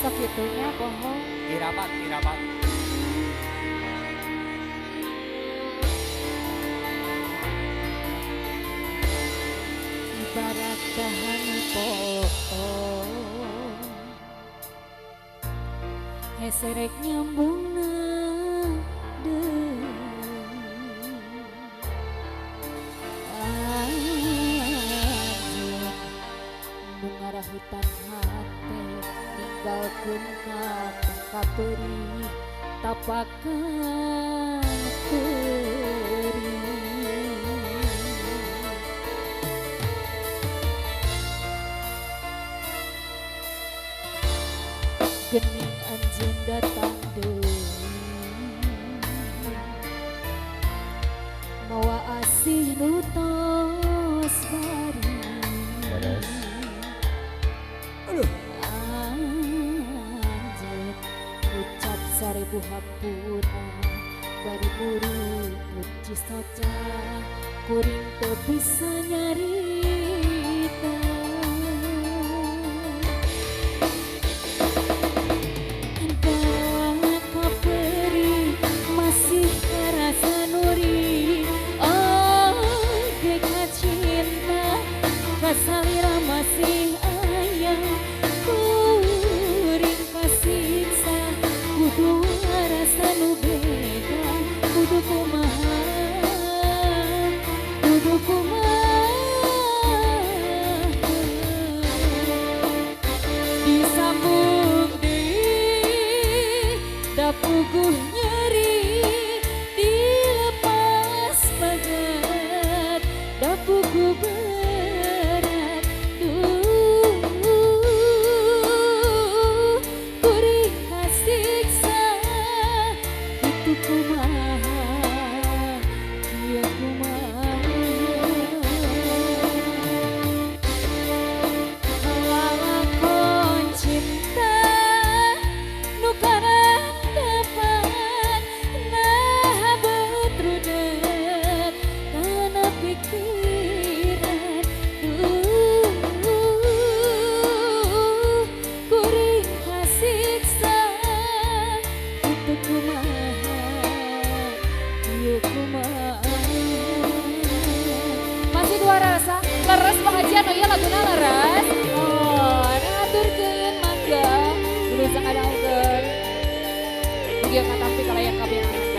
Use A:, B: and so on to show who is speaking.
A: sakitunya bohong.
B: Irabat, irabat.
A: Ibarat dahan pohon heserek nyambung mengarah hutan hati ninggalkeun kaperi tapakan teri gening anjeun datang deui mawa asih nu tos bari anjeun ucap sarebu hapuna bari buru puji soca kuring teu bisa nyarita salira masih ayang kuring kasiksa kudu rasa nu beda kudu kumaha disambung deui da puguh nyeri dilepas bagat da puguh masih dua rasa leres pengajian oh iya laguna leres oh ngaturkeun mangga dulu sangadangkeun mugia katampi kalayan kabeh